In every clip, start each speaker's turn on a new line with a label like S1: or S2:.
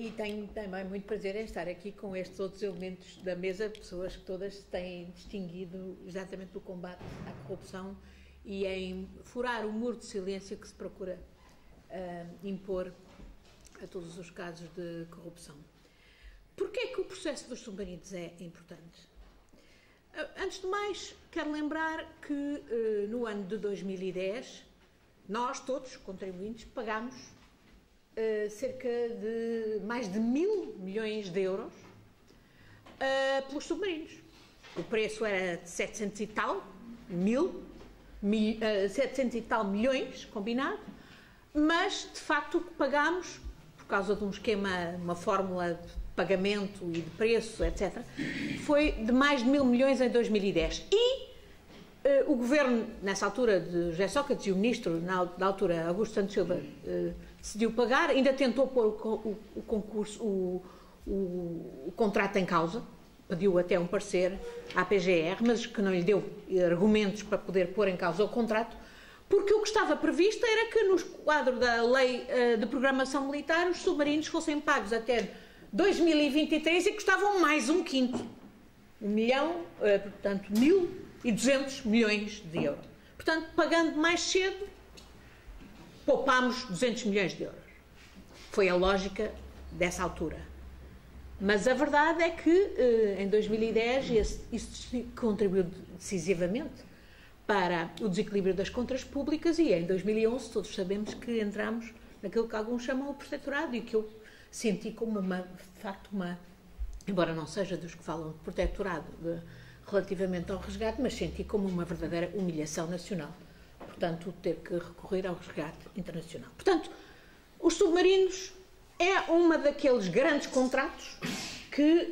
S1: E tenho também muito prazer em estar aqui com estes outros elementos da mesa, pessoas que todas se têm distinguido exatamente do combate à corrupção e em furar o muro de silêncio que se procura impor a todos os casos de corrupção. Porquê é que o processo dos submarinos é importante? Antes de mais, quero lembrar que no ano de 2010, nós todos, contribuintes, pagámos cerca de mais de 1.000 milhões de euros pelos submarinos. O preço era de 700 e tal milhões, combinado, mas de facto o que pagámos, por causa de um esquema, uma fórmula de pagamento e de preço, etc., foi de mais de 1.000 milhões em 2010. E o governo, nessa altura, de José Sócrates, e o ministro, na altura, Augusto Santos Silva, decidiu pagar, ainda tentou pôr o concurso, o contrato em causa, pediu até um parecer à PGR, mas que não lhe deu argumentos para poder pôr em causa o contrato, porque o que estava previsto era que, no quadro da Lei de Programação Militar, os submarinos fossem pagos até 2023 e custavam mais um quinto. 1.200 milhões de euros. Portanto, pagando mais cedo, poupámos 200 milhões de euros. Foi a lógica dessa altura. Mas a verdade é que, em 2010, isso contribuiu decisivamente para o desequilíbrio das contas públicas e, em 2011, todos sabemos que entramos naquilo que alguns chamam o protetorado e que eu senti como de facto, embora não seja dos que falam de protetorado relativamente ao resgate, mas senti como uma verdadeira humilhação nacional. Portanto, ter que recorrer ao resgate internacional. Portanto, os submarinos é uma daqueles grandes contratos que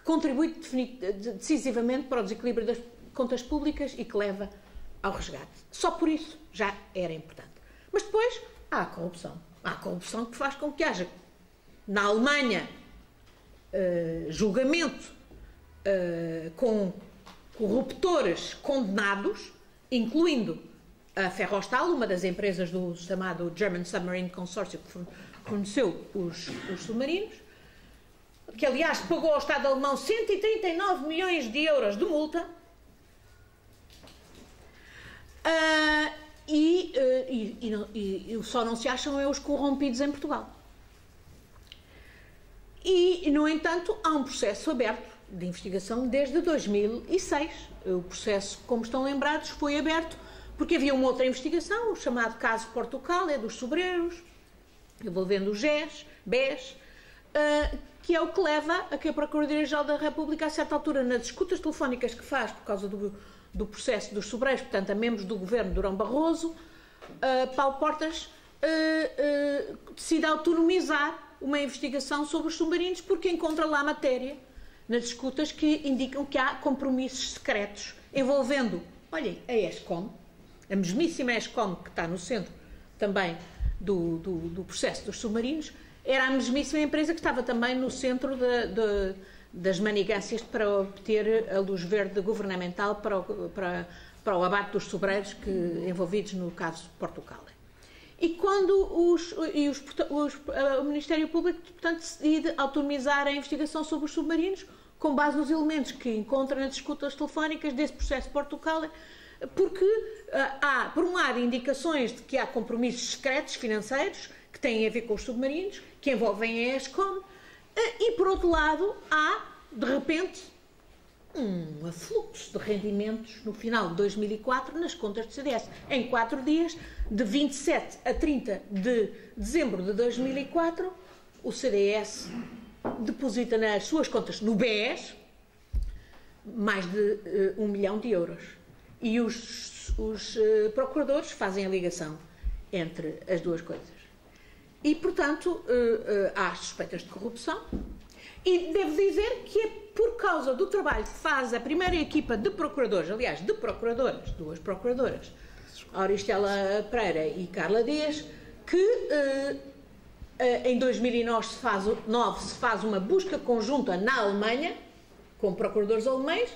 S1: contribui decisivamente para o desequilíbrio das contas públicas e que leva ao resgate. Só por isso já era importante. Mas depois há a corrupção. Há a corrupção que faz com que haja, na Alemanha, julgamento com corruptores condenados, incluindo a Ferrostal, uma das empresas do chamado German Submarine Consortium que forneceu os submarinos, que aliás pagou ao Estado alemão 139 milhões de euros de multa, e só não se acham os corrompidos em Portugal. E, no entanto, há um processo aberto de investigação desde 2006. O processo, como estão lembrados, foi aberto porque havia uma outra investigação, o chamado caso Portugal, dos sobreiros, envolvendo o BES, que é o que leva a que a Procuradoria-Geral da República, a certa altura, nas escutas telefónicas que faz por causa do processo dos sobreiros, portanto, a membros do governo Durão Barroso, Paulo Portas decide autonomizar uma investigação sobre os submarinos porque encontra lá matéria nas escutas que indicam que há compromissos secretos envolvendo, olhem, a ESCOM, a mesmíssima ESCOM que está no centro também do processo dos submarinos, era a mesmíssima empresa que estava também no centro das manigâncias para obter a luz verde governamental para o abate dos sobreiros envolvidos no caso Portugal. E quando o Ministério Público, portanto, decide autonomizar a investigação sobre os submarinos, com base nos elementos que encontra nas escutas telefónicas desse processo Portugal, porque há, por um lado, indicações de que há compromissos secretos financeiros que têm a ver com os submarinos, que envolvem a ESCOM, e, por outro lado, há, de repente, um afluxo de rendimentos no final de 2004 nas contas do CDS. Em 4 dias, de 27 a 30 de dezembro de 2004, o CDS deposita nas suas contas no BES mais de 1 milhão de euros. E os procuradores fazem a ligação entre as duas coisas. E, portanto, há suspeitas de corrupção. E devo dizer que é por causa do trabalho que faz a primeira equipa de procuradores, aliás, de procuradoras, 2 procuradoras, Auristela Pereira e Carla Dias, que em 2009 se faz uma busca conjunta na Alemanha, com procuradores alemães,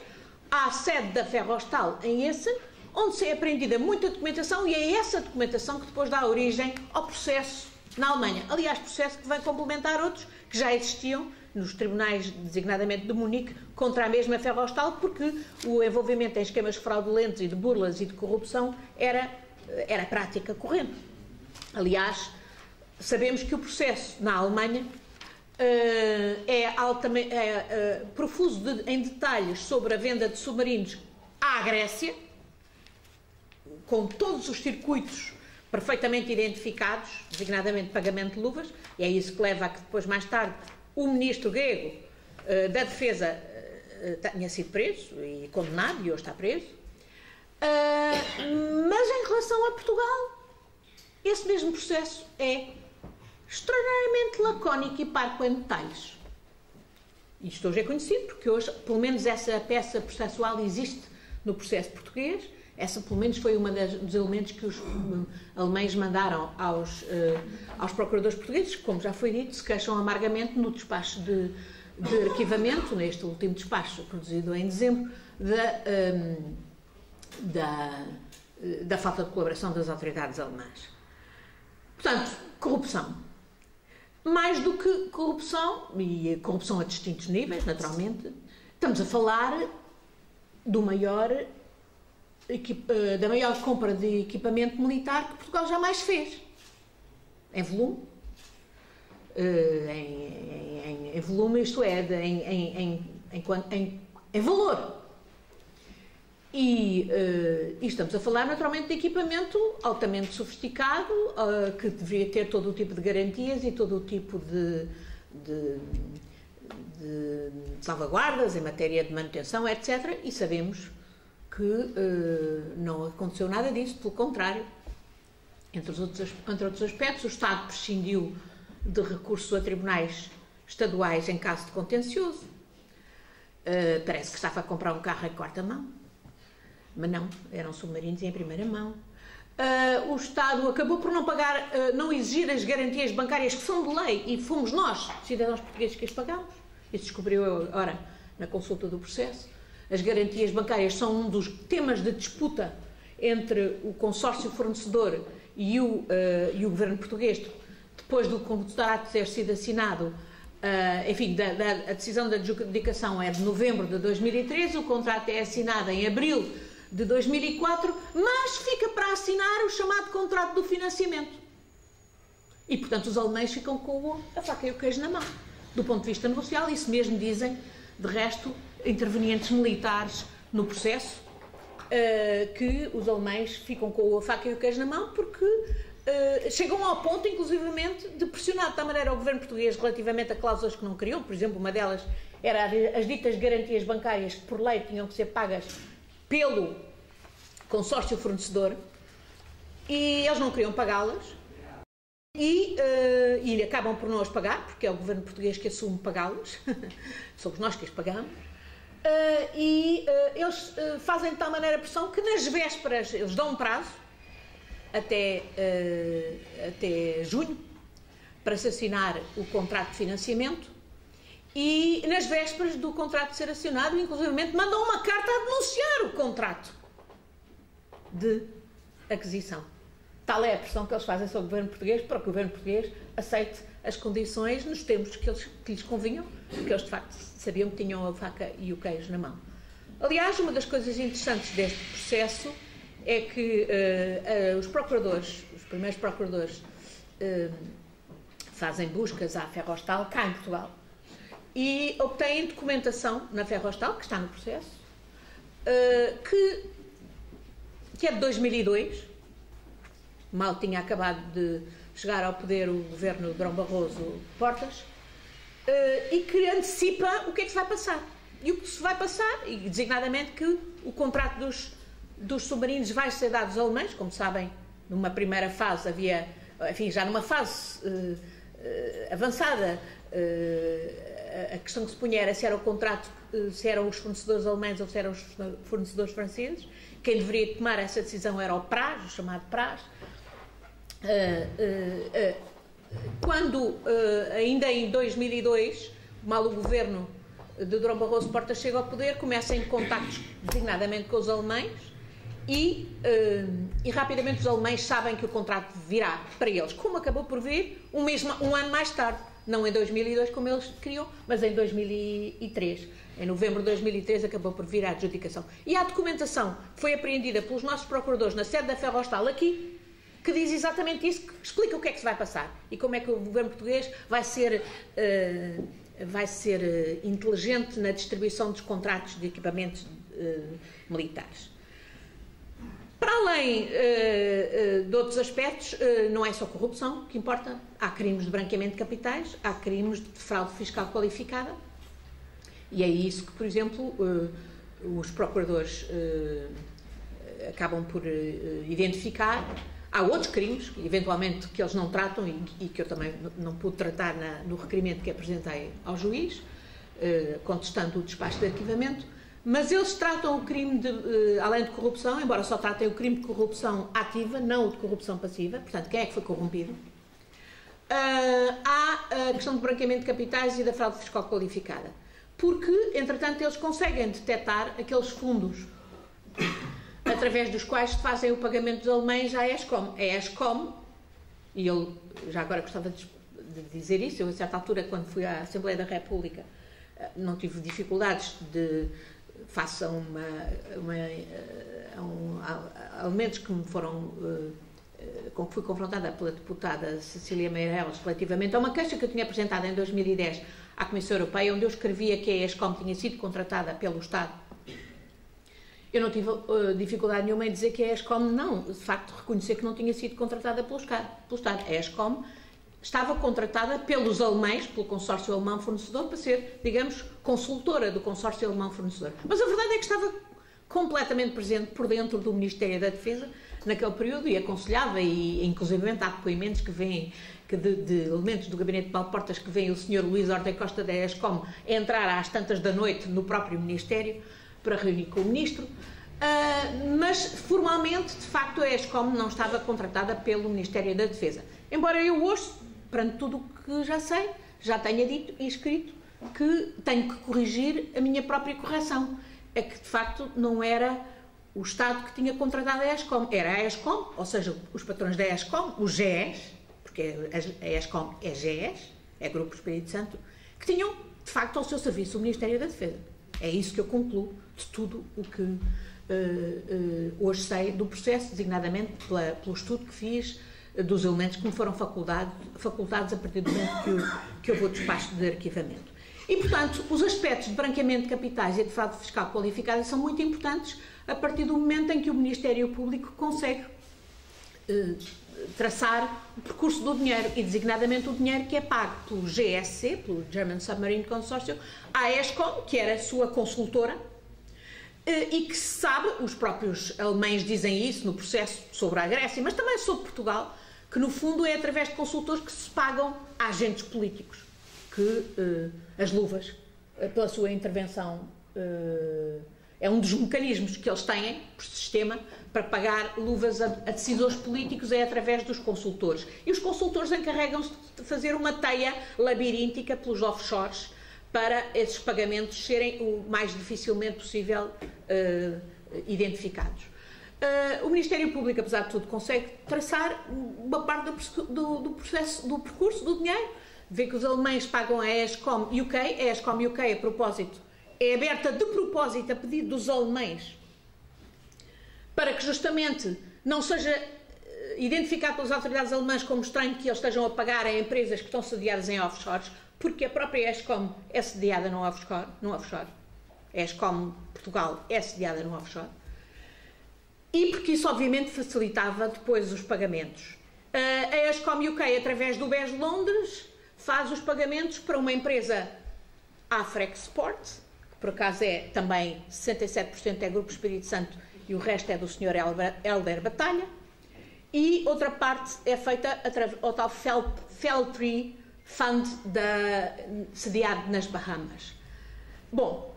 S1: à sede da Ferrostal em Essen, onde se é apreendida muita documentação e é essa documentação que depois dá origem ao processo na Alemanha. Aliás, processo que vem complementar outros que já existiam nos tribunais, designadamente de Munique, contra a mesma Ferrostal, porque o envolvimento em esquemas fraudulentos e de burlas e de corrupção era prática corrente. Aliás, sabemos que o processo na Alemanha é profuso em detalhes sobre a venda de submarinos à Grécia, com todos os circuitos perfeitamente identificados, designadamente pagamento de luvas, e é isso que leva a que depois, mais tarde, o ministro grego da Defesa tinha sido preso e condenado, e hoje está preso. Mas em relação a Portugal, esse mesmo processo é extraordinariamente lacónico e parco em detalhes. Isto hoje é conhecido, porque hoje, pelo menos, essa peça processual existe no processo português. Essa, pelo menos, foi um dos elementos que os alemães mandaram aos procuradores portugueses, que, como já foi dito, se queixam amargamente no despacho de arquivamento, neste último despacho, produzido em dezembro, da falta de colaboração das autoridades alemãs. Portanto, corrupção. Mais do que corrupção, e corrupção a distintos níveis, naturalmente, estamos a falar da maior compra de equipamento militar que Portugal jamais fez. Em volume. Em volume, isto é, em valor. E estamos a falar, naturalmente, de equipamento altamente sofisticado, que deveria ter todo o tipo de garantias e todo o tipo de salvaguardas em matéria de manutenção, etc. E sabemos que não aconteceu nada disso, pelo contrário. Entre outros aspectos, o Estado prescindiu de recurso a tribunais estaduais em caso de contencioso. Parece que estava a comprar um carro em quarta mão. Mas não, eram submarinos em primeira mão. O Estado acabou por não pagar, não exigir as garantias bancárias que são de lei, e fomos nós, cidadãos portugueses, que as pagámos. Isso descobriu agora na consulta do processo. As garantias bancárias são um dos temas de disputa entre o consórcio fornecedor e o governo português, depois do contrato ter sido assinado. Enfim, a decisão da adjudicação é de novembro de 2013, o contrato é assinado em abril de 2004, mas fica para assinar o chamado contrato do financiamento. E, portanto, os alemães ficam com a faca e o queijo na mão. Do ponto de vista negocial, isso mesmo dizem, de resto, intervenientes militares no processo, que os alemães ficam com a faca e o queijo na mão porque chegam ao ponto, inclusivamente, de pressionar de tal maneira o governo português relativamente a cláusulas que não queriam. Por exemplo, uma delas era as ditas garantias bancárias que, por lei, tinham que ser pagas pelo consórcio fornecedor, e eles não queriam pagá-las, e acabam por não as pagar, porque é o governo português que assume pagá-las, somos nós que as pagamos, eles fazem de tal maneira pressão que nas vésperas, eles dão um prazo, até junho, para se assinar o contrato de financiamento, e nas vésperas do contrato ser assinado, inclusivamente, mandam uma carta a denunciar o contrato de aquisição. Tal é a pressão que eles fazem sobre o governo português, para que o governo português aceite as condições nos termos que lhes convinham, porque eles, de facto, sabiam que tinham a faca e o queijo na mão. Aliás, uma das coisas interessantes deste processo é que os primeiros procuradores, fazem buscas à Ferrostal, cá em Portugal, e obtêm documentação na Ferrostal, que está no processo, que é de 2002, mal tinha acabado de chegar ao poder o governo de Durão Barroso Portas, e que antecipa o que é que se vai passar. E o que se vai passar, e designadamente que o contrato dos submarinos vai ser dado aos alemães. Como sabem, numa primeira fase havia, enfim, já numa fase avançada, a questão que se punha era se era o contrato, se eram os fornecedores alemães ou se eram os fornecedores franceses. Quem deveria tomar essa decisão era o PRAS, o chamado PRAS. Quando, ainda em 2002, mal o governo de Durão Barroso Portas chega ao poder, começa em contactos designadamente com os alemães e rapidamente os alemães sabem que o contrato virá para eles, como acabou por vir um ano mais tarde, não em 2002 como eles queriam, mas em 2003. Em novembro de 2003 acabou por vir a adjudicação. E a documentação foi apreendida pelos nossos procuradores na sede da Ferrostal aqui, que diz exatamente isso, que explica o que é que se vai passar e como é que o governo português vai ser inteligente na distribuição dos contratos de equipamentos militares. Para além de outros aspectos, não é só corrupção que importa, há crimes de branqueamento de capitais, há crimes de fraude fiscal qualificada, e é isso que, por exemplo, os procuradores acabam por identificar. Há outros crimes, eventualmente, que eles não tratam e que eu também não pude tratar no requerimento que apresentei ao juiz, contestando o despacho de arquivamento, mas eles tratam o crime, além de corrupção, embora só tratem o crime de corrupção ativa, não o de corrupção passiva, portanto, quem é que foi corrompido. Há a questão do branqueamento de capitais e da fraude fiscal qualificada, porque, entretanto, eles conseguem detectar aqueles fundos através dos quais se fazem o pagamento dos alemães à ESCOM. A ESCOM, e eu já agora gostava de dizer isso, eu a certa altura, quando fui à Assembleia da República, não tive dificuldades face a elementos que me foram, com que fui confrontada pela deputada Cecília Meirelles relativamente a uma queixa que eu tinha apresentado em 2010 à Comissão Europeia, onde eu escrevia que a ESCOM tinha sido contratada pelo Estado. Eu não tive dificuldade nenhuma em dizer que a ESCOM não, de facto, reconhecer que não tinha sido contratada pelo Estado. A ESCOM estava contratada pelos alemães, pelo consórcio alemão fornecedor, para ser, digamos, consultora do consórcio alemão fornecedor. Mas a verdade é que estava completamente presente por dentro do Ministério da Defesa naquele período e aconselhava, e inclusive há depoimentos que vêm de elementos do gabinete de Balportas que vêm o Sr. Luís Ordem Costa da ESCOM entrar às tantas da noite no próprio Ministério para reunir com o Ministro, mas formalmente, de facto, a ESCOM não estava contratada pelo Ministério da Defesa. Embora eu hoje, perante tudo o que já sei, já tenha dito e escrito que tenho que corrigir a minha própria correção. É que, de facto, não era o Estado que tinha contratado a ESCOM, era a ESCOM, ou seja, os patrões da ESCOM, os GEs, porque a ESCOM é GEs, é Grupo Espírito Santo, que tinham, de facto, ao seu serviço o Ministério da Defesa. É isso que eu concluo de tudo o que hoje sei do processo, designadamente pelo estudo que fiz dos elementos que me foram facultados a partir do momento que houve o despacho de arquivamento. E, portanto, os aspectos de branqueamento de capitais e de fraude fiscal qualificada são muito importantes a partir do momento em que o Ministério Público consegue traçar o percurso do dinheiro, e designadamente o dinheiro que é pago pelo GSC, pelo German Submarine Consortium, à ESCOM, que era a sua consultora, e que se sabe, os próprios alemães dizem isso no processo sobre a Grécia, mas também sobre Portugal, que no fundo é através de consultores que se pagam a agentes políticos, que as luvas, pela sua intervenção, é um dos mecanismos que eles têm, por sistema, para pagar luvas a decisores políticos, é através dos consultores. E os consultores encarregam-se de fazer uma teia labiríntica pelos offshores para esses pagamentos serem o mais dificilmente possível identificados. O Ministério Público, apesar de tudo, consegue traçar uma parte do processo, do percurso do dinheiro. Vê que os alemães pagam a ESCOM UK, a ESCOM UK, a propósito, é aberta de propósito a pedido dos alemães para que justamente não seja identificado pelas autoridades alemãs como estranho que eles estejam a pagar a empresas que estão sediadas em offshores, porque a própria ESCOM é sediada no offshore. A ESCOM Portugal é sediada no offshore. E porque isso obviamente facilitava depois os pagamentos. A ESCOM UK, através do BES Londres, faz os pagamentos para uma empresa Afrexport, que por acaso é também 67% é Grupo Espírito Santo e o resto é do Sr. Helder Batalha, e outra parte é feita ao tal Feltree Fund sediado nas Bahamas. Bom,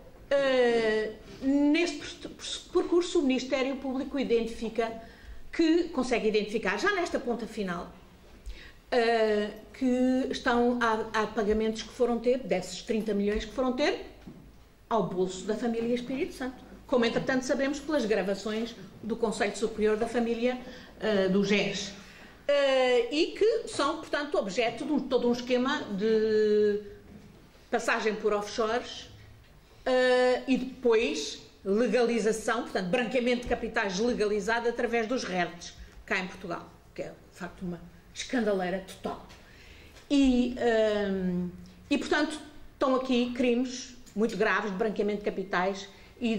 S1: neste percurso o Ministério Público consegue identificar, já nesta ponta final, que há pagamentos que foram ter, desses 30 milhões que foram ter, ao bolso da família Espírito Santo. como entretanto sabemos pelas gravações do Conselho Superior da Família do GES. E que são, portanto, objeto de todo um esquema de passagem por offshores e depois legalização, portanto, branqueamento de capitais legalizado através dos RERTs, cá em Portugal, que é, de facto, uma escandaleira total. E portanto, estão aqui crimes muito graves de branqueamento de capitais e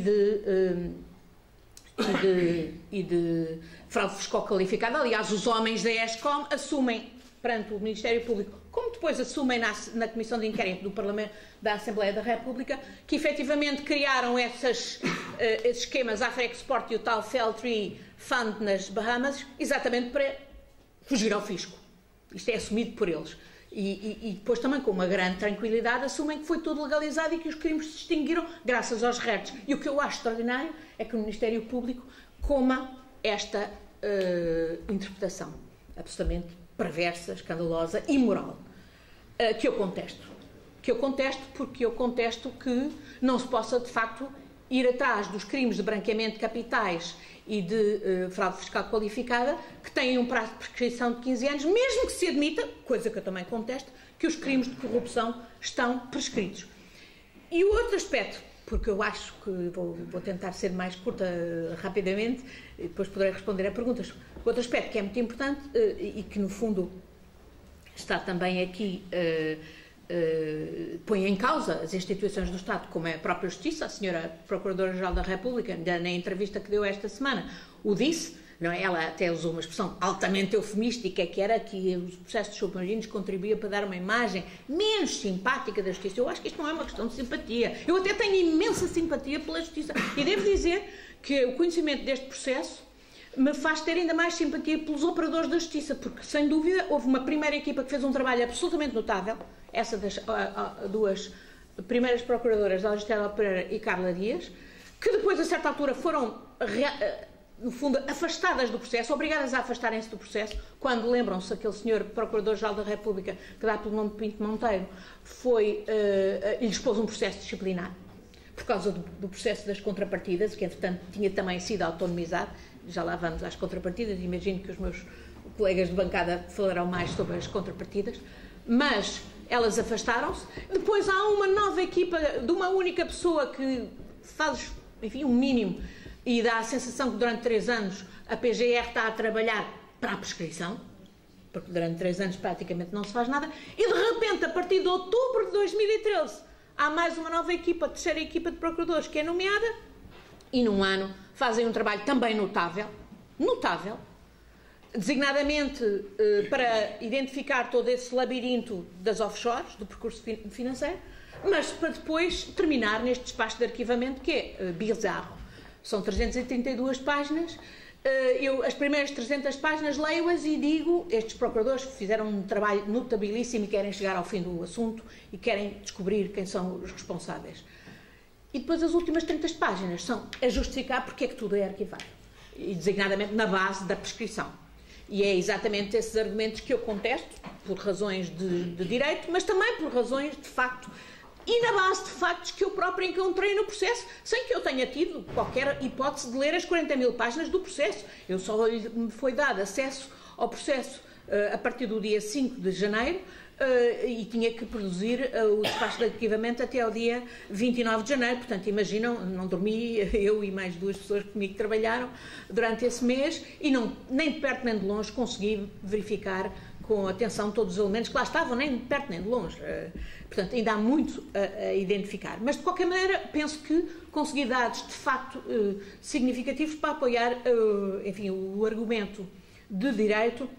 S1: de fraude fiscal qualificada. Aliás, os homens da ESCOM assumem perante o Ministério Público, como depois assumem na Comissão de Inquérito do Parlamento da Assembleia da República, que efetivamente criaram esses esquemas Afrexport e o tal Feltree Fund nas Bahamas, exatamente para fugir ao fisco. Isto é assumido por eles. E depois também, com uma grande tranquilidade, assumem que foi tudo legalizado e que os crimes se extinguiram graças aos RERTs. E o que eu acho extraordinário é que o Ministério Público coma esta interpretação absolutamente perversa, escandalosa e imoral, que eu contesto. Porque eu contesto que não se possa, de facto, ir atrás dos crimes de branqueamento de capitais e de fraude fiscal qualificada, que têm um prazo de prescrição de 15 anos, mesmo que se admita, coisa que eu também contesto, que os crimes de corrupção estão prescritos. E o outro aspecto, porque eu acho que vou tentar ser mais curta rapidamente, e depois poderei responder a perguntas. O outro aspecto que é muito importante e que, no fundo, está também aqui, põe em causa as instituições do Estado, como é a própria Justiça. A senhora Procuradora-Geral da República, na entrevista que deu esta semana, o disse, não é? Ela até usou uma expressão altamente eufemística, que era que os processos submarinos contribuíam para dar uma imagem menos simpática da Justiça. Eu acho que isto não é uma questão de simpatia. Eu até tenho imensa simpatia pela Justiça. E devo dizer que o conhecimento deste processo me faz ter ainda mais simpatia pelos operadores da Justiça, porque, sem dúvida, houve uma primeira equipa que fez um trabalho absolutamente notável, essa das duas primeiras procuradoras, Augustina Pereira e Carla Dias, que depois, a certa altura, foram, no fundo, afastadas do processo, obrigadas a afastarem-se do processo, quando, lembram-se, aquele senhor Procurador-Geral da República, que dá pelo nome de Pinto Monteiro, lhes pôs um processo disciplinar, por causa do processo das contrapartidas, que, entretanto, tinha também sido autonomizado. Já lá vamos às contrapartidas, imagino que os meus colegas de bancada falarão mais sobre as contrapartidas, mas elas afastaram-se. Depois há uma nova equipa de uma única pessoa que faz, enfim, um mínimo, e dá a sensação que durante 3 anos a PGR está a trabalhar para a prescrição, porque durante 3 anos praticamente não se faz nada, e de repente, a partir de outubro de 2013, há mais uma nova equipa, a terceira equipa de procuradores, que é nomeada, e num ano fazem um trabalho também notável, designadamente para identificar todo esse labirinto das offshores, do percurso financeiro, mas para depois terminar neste despacho de arquivamento que é bizarro. São 332 páginas, as primeiras 300 páginas leio-as e digo, estes procuradores fizeram um trabalho notabilíssimo e querem chegar ao fim do assunto e querem descobrir quem são os responsáveis. E depois as últimas 30 páginas são a justificar porque é que tudo é arquivado, e designadamente na base da prescrição. E é exatamente esses argumentos que eu contesto, por razões de direito, mas também por razões de facto, e na base de factos que eu próprio encontrei no processo, sem que eu tenha tido qualquer hipótese de ler as 40.000 páginas do processo. Eu só me foi dado acesso ao processo a partir do dia 5 de janeiro, e tinha que produzir o despacho de arquivamento até ao dia 29 de janeiro, portanto, imaginam, não dormi, eu e mais 2 pessoas que comigo trabalharam durante esse mês, e nem de perto nem de longe consegui verificar com atenção todos os elementos que lá estavam, nem de perto nem de longe. Portanto, ainda há muito a identificar. Mas, de qualquer maneira, penso que consegui dados, de facto, significativos para apoiar, enfim, o argumento de direito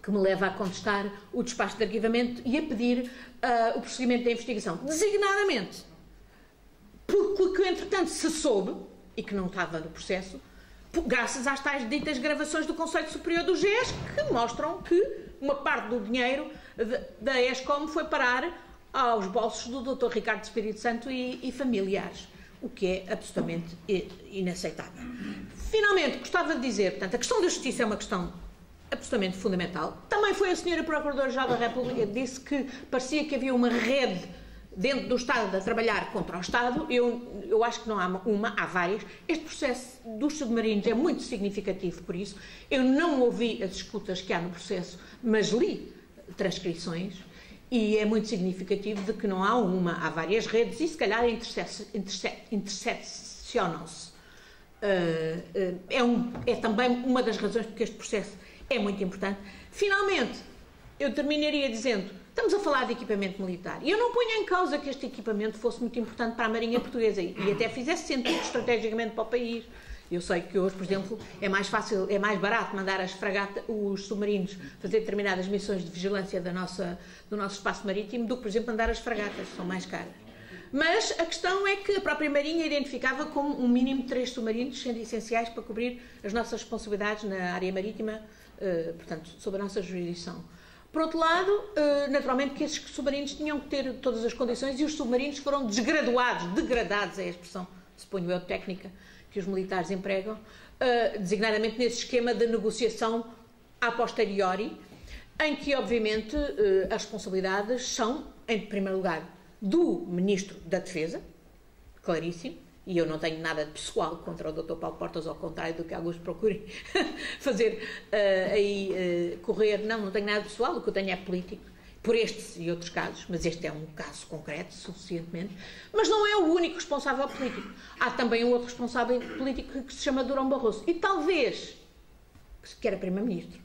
S1: que me leva a contestar o despacho de arquivamento e a pedir o prosseguimento da investigação. Designadamente, porque, entretanto, se soube, e que não estava no processo, graças às tais ditas gravações do Conselho Superior do GES, que mostram que uma parte do dinheiro da ESCOM foi parar aos bolsos do Dr. Ricardo Espírito Santo e familiares, o que é absolutamente inaceitável. Finalmente, gostava de dizer, portanto, a questão da justiça é uma questão absolutamente fundamental. Também foi a senhora Procuradora-Geral da República que disse que parecia que havia uma rede dentro do Estado a trabalhar contra o Estado. Eu acho que não há uma, há várias. Este processo dos submarinos é muito significativo por isso. Eu não ouvi as escutas que há no processo, mas li transcrições, e é muito significativo de que não há uma, há várias redes e se calhar interseccionam-se. É também uma das razões porque este processo é muito importante. Finalmente, eu terminaria dizendo, estamos a falar de equipamento militar, e eu não ponho em causa que este equipamento fosse muito importante para a Marinha Portuguesa e até fizesse sentido estrategicamente para o país. Eu sei que hoje, por exemplo, é mais fácil, é mais barato mandar os submarinos fazer determinadas missões de vigilância do nosso espaço marítimo do que, por exemplo, mandar as fragatas, que são mais caras. Mas a questão é que a própria Marinha identificava como um mínimo de 3 submarinos sendo essenciais para cobrir as nossas responsabilidades na área marítima, portanto, sob a nossa jurisdição. Por outro lado, naturalmente que esses submarinos tinham que ter todas as condições e os submarinos foram degradados é a expressão, suponho eu, técnica, que os militares empregam, designadamente nesse esquema de negociação a posteriori, em que, obviamente, as responsabilidades são, em primeiro lugar, do Ministro da Defesa, claríssimo, e eu não tenho nada de pessoal contra o Dr. Paulo Portas, ao contrário do que alguns procurem fazer correr. Não tenho nada de pessoal, o que eu tenho é político, por estes e outros casos, mas este é um caso concreto, suficientemente. Mas não é o único responsável político. Há também um outro responsável político que se chama Durão Barroso, e talvez, que era Primeiro-Ministro,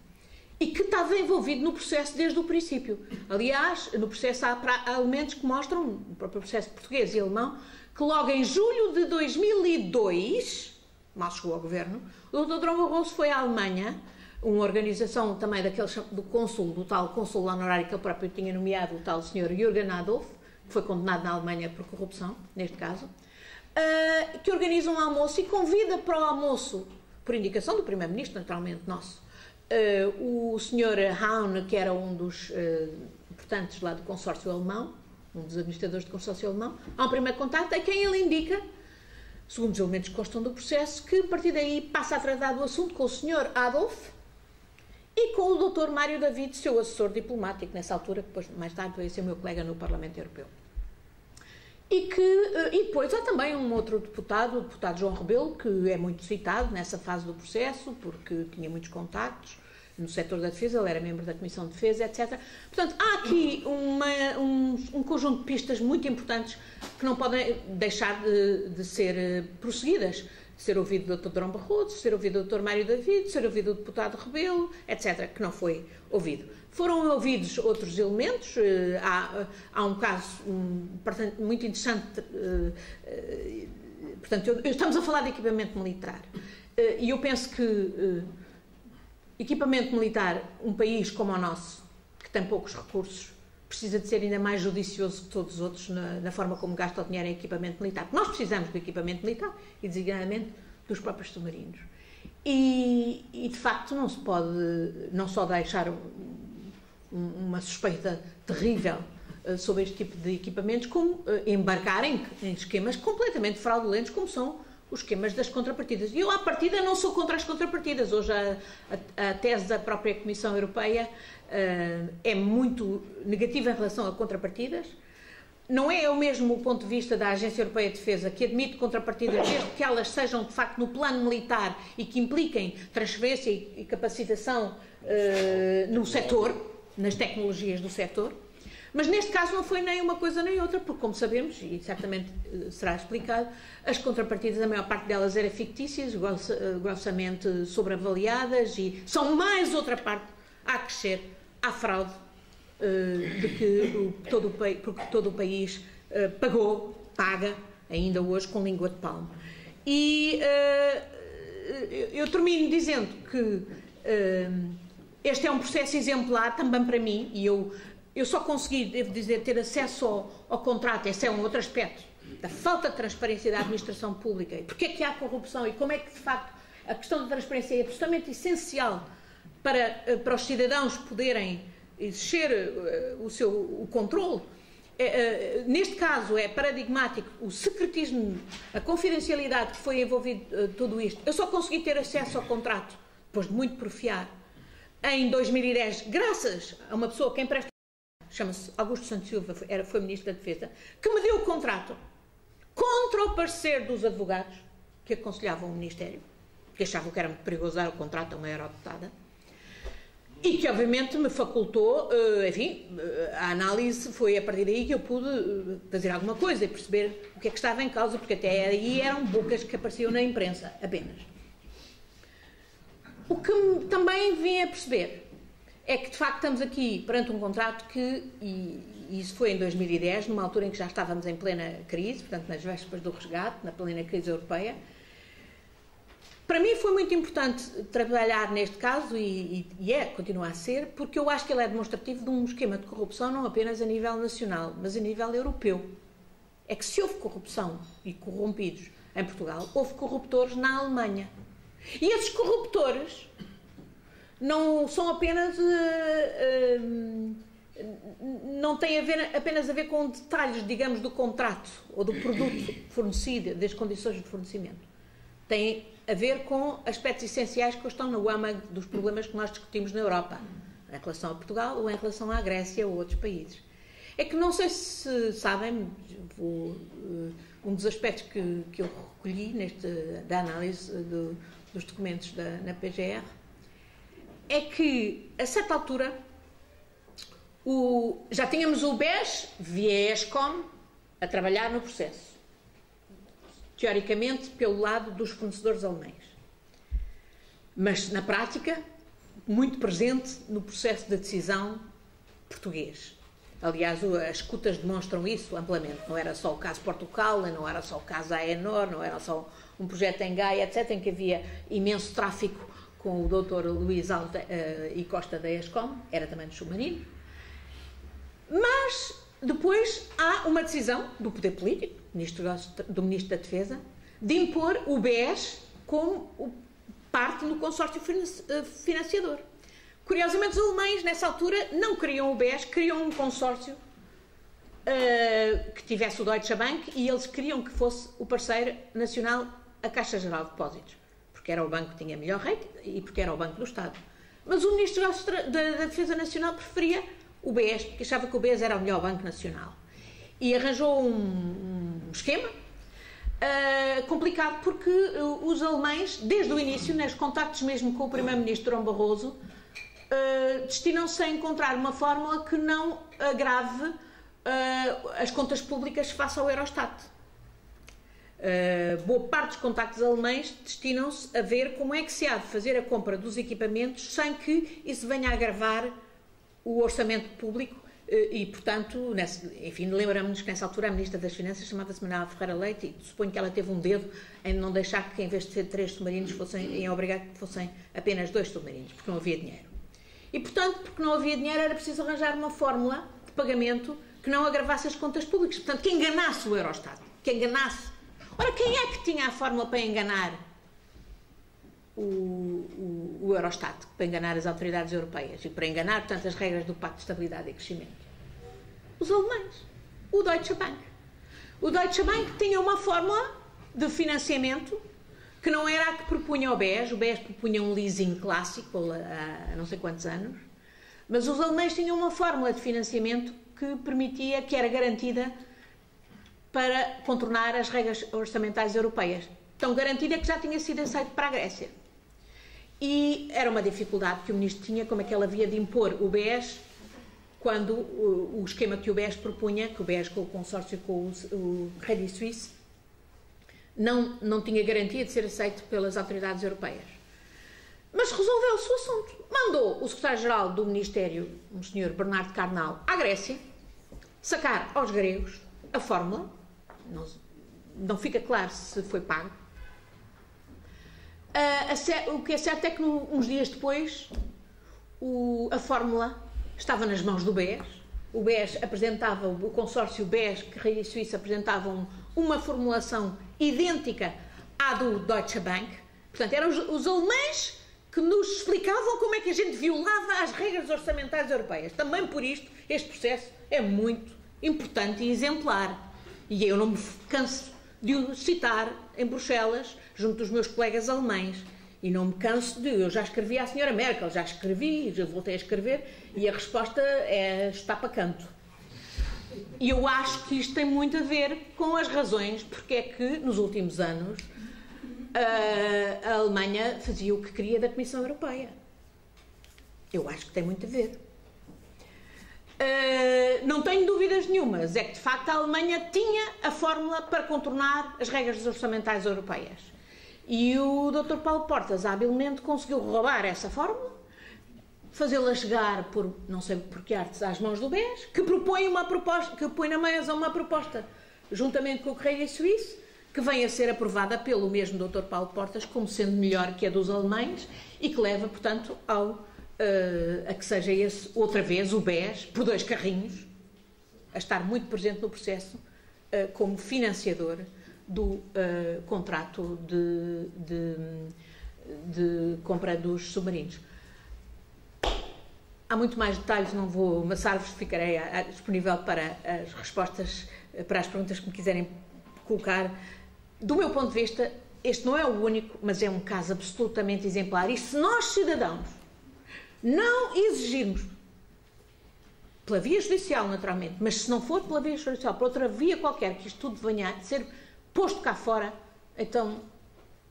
S1: e que estava envolvido no processo desde o princípio. Aliás, no processo há elementos que mostram, no próprio processo português e alemão, que logo em julho de 2002, mal chegou ao governo, o Dr. Durão Barroso foi à Alemanha, uma organização também do tal cônsul honorário que ele próprio tinha nomeado, o tal Sr. Jürgen Adolf, que foi condenado na Alemanha por corrupção, neste caso, que organiza um almoço e convida para o almoço, por indicação do Primeiro-Ministro, naturalmente, nosso, o Sr. Hahn, que era um dos importantes lá do consórcio alemão, um dos administradores do consórcio alemão. Há um primeiro contacto em quem ele indica, segundo os elementos que constam do processo, que a partir daí passa a tratar do assunto com o Sr. Adolf e com o Dr. Mário David, seu assessor diplomático nessa altura, que depois, mais tarde veio ser meu colega no Parlamento Europeu. E depois há também um outro deputado, o deputado João Rebelo, que é muito citado nessa fase do processo, porque tinha muitos contactos no setor da defesa, ele era membro da Comissão de Defesa, etc. Portanto, há aqui um conjunto de pistas muito importantes que não podem deixar de ser prosseguidas. De ser ouvido o Dr. Durão Barroso, de ser ouvido o Dr. Mário David, de ser ouvido o deputado Rebelo, etc., que não foi ouvido. Foram ouvidos outros elementos, há um caso muito interessante, portanto, estamos a falar de equipamento militar, e eu penso que equipamento militar, um país como o nosso, que tem poucos recursos, precisa de ser ainda mais judicioso que todos os outros na forma como gasta o dinheiro em equipamento militar. Nós precisamos do equipamento militar e, designadamente, dos próprios submarinos. E de facto, não se pode não só deixar uma suspeita terrível sobre este tipo de equipamentos, como embarcar em esquemas completamente fraudulentos, como são os esquemas das contrapartidas. E eu, à partida, não sou contra as contrapartidas. Hoje, a tese da própria Comissão Europeia é muito negativa em relação a contrapartidas. Não é o mesmo o ponto de vista da Agência Europeia de Defesa, que admite contrapartidas desde que elas sejam, de facto, no plano militar e que impliquem transferência e capacitação no setor, nas tecnologias do setor. Mas neste caso não foi nem uma coisa nem outra, porque, como sabemos, e certamente será explicado, as contrapartidas, a maior parte delas eram fictícias, grossamente sobreavaliadas, e são mais outra parte a crescer à fraude de que todo o país paga, ainda hoje, com língua de palmo. E eu termino dizendo que este é um processo exemplar também para mim, e eu só consegui, devo dizer, ter acesso ao contrato. Esse é um outro aspecto da falta de transparência da administração pública. E porque é que há corrupção e como é que, de facto, a questão da transparência é absolutamente essencial para os cidadãos poderem exercer o controle. Neste caso é paradigmático o secretismo, a confidencialidade que foi envolvido tudo isto. Eu só consegui ter acesso ao contrato, depois de muito porfiar, em 2010, graças a uma pessoa que empresta chama-se Augusto Santos Silva, foi Ministro da Defesa, que me deu o contrato contra o parecer dos advogados que aconselhavam o Ministério, que achavam que era muito perigoso dar o contrato a uma eurodeputada, e que obviamente me facultou, enfim, a análise foi a partir daí que eu pude fazer alguma coisa e perceber o que é que estava em causa, porque até aí eram bocas que apareciam na imprensa, apenas. O que também vim a perceber é que, de facto, estamos aqui perante um contrato que, e isso foi em 2010, numa altura em que já estávamos em plena crise, portanto, nas vésperas do resgate, na plena crise europeia. Para mim foi muito importante trabalhar neste caso, e continua a ser, porque eu acho que ele é demonstrativo de um esquema de corrupção não apenas a nível nacional, mas a nível europeu. É que se houve corrupção e corrompidos em Portugal, houve corruptores na Alemanha. E esses corruptores não são apenas... não têm apenas a ver com detalhes, digamos, do contrato ou do produto fornecido, das condições de fornecimento. Tem a ver com aspectos essenciais que estão no âmago dos problemas que nós discutimos na Europa, em relação a Portugal ou em relação à Grécia ou outros países. É que não sei se sabem, um dos aspectos que eu recolhi da análise dos documentos na PGR é que, a certa altura, já tínhamos o BES, via ESCOM, a trabalhar no processo. Teoricamente, pelo lado dos fornecedores alemães. Mas, na prática, muito presente no processo de decisão português. Aliás, as escutas demonstram isso amplamente. Não era só o caso Portugal, não era só o caso AENOR, não era só um projeto em Gaia, etc., em que havia imenso tráfico com o Dr. Luís Alta e Costa da ESCOM, era também do submarino. Mas, depois, há uma decisão do poder político, do Ministro da Defesa, de impor o BES como parte no consórcio financiador. Curiosamente, os alemães, nessa altura, não queriam o BES, queriam um consórcio que tivesse o Deutsche Bank, e eles queriam que fosse o parceiro nacional a Caixa Geral de Depósitos, porque era o banco que tinha melhor rating e porque era o Banco do Estado. Mas o Ministro da Defesa Nacional preferia o BES, porque achava que o BES era o melhor banco nacional. E arranjou um esquema complicado, porque os alemães, desde o início, nos contactos mesmo com o Primeiro-Ministro Durão Barroso, destinam-se a encontrar uma fórmula que não agrave as contas públicas face ao Eurostat. Boa parte dos contactos alemães destinam-se a ver como é que se há de fazer a compra dos equipamentos sem que isso venha a agravar o orçamento público e, portanto, enfim, lembramos-nos que nessa altura a Ministra das Finanças chamava-se Manuela Ferreira Leite, e suponho que ela teve um dedo em não deixar que, em vez de ser 3 submarinos, em obrigar que fossem apenas 2 submarinos, porque não havia dinheiro. E, portanto, porque não havia dinheiro, era preciso arranjar uma fórmula de pagamento que não agravasse as contas públicas. Portanto, que enganasse o Eurostat, que enganasse. Ora, quem é que tinha a fórmula para enganar o Eurostat, para enganar as autoridades europeias e para enganar, portanto, as regras do Pacto de Estabilidade e Crescimento? Os alemães. O Deutsche Bank. O Deutsche Bank tinha uma fórmula de financiamento que não era a que propunha o BES propunha um leasing clássico há não sei quantos anos, mas os alemães tinham uma fórmula de financiamento que permitia, que era garantida para contornar as regras orçamentais europeias. Tão garantida que já tinha sido aceito para a Grécia. E era uma dificuldade que o Ministro tinha, como é que ele havia de impor o BES, quando o esquema que o BES propunha, que o BES com o consórcio com o Credit Suisse, não tinha garantia de ser aceito pelas autoridades europeias. Mas resolveu-se o assunto. Mandou o secretário-geral do Ministério, o Sr. Bernardo Carnal, à Grécia, sacar aos gregos a fórmula. Não fica claro se foi pago. O que é certo é que uns dias depois a fórmula estava nas mãos do BES. O BES apresentava, o consórcio BES que Credit Suisse apresentavam uma formulação idêntica à do Deutsche Bank. Portanto, eram os alemães que nos explicavam como é que a gente violava as regras orçamentais europeias. Também por isto, este processo é muito importante e exemplar. E eu não me canso de o citar em Bruxelas, junto dos meus colegas alemães. E não me canso de... Eu já escrevi à senhora Merkel, já escrevi, já voltei a escrever, e a resposta está para canto. E eu acho que isto tem muito a ver com as razões porque é que, nos últimos anos, a Alemanha fazia o que queria da Comissão Europeia. Eu acho que tem muito a ver. Não tenho dúvidas nenhumas, é que de facto a Alemanha tinha a fórmula para contornar as regras orçamentais europeias. E o Dr. Paulo Portas habilmente conseguiu roubar essa fórmula, fazê-la chegar por não sei por que artes às mãos do BES, que propõe uma proposta, que põe na mesa uma proposta juntamente com o Correio Suíço, que vem a ser aprovada pelo mesmo Dr. Paulo Portas como sendo melhor que a dos alemães e que leva, portanto, a que seja esse, outra vez, o BES, por 2 carrinhos, a estar muito presente no processo como financiador do contrato de compra dos submarinos. Há muito mais detalhes, não vou amassar-vos, ficarei disponível para as respostas, para as perguntas que me quiserem colocar. Do meu ponto de vista, este não é o único, mas é um caso absolutamente exemplar. E se nós, cidadãos, não exigirmos, pela via judicial, naturalmente, mas se não for pela via judicial, por outra via qualquer, que isto tudo venha a ser posto cá fora, então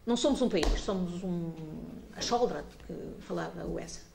S1: não somos um país, somos a choldra que falava o Essa.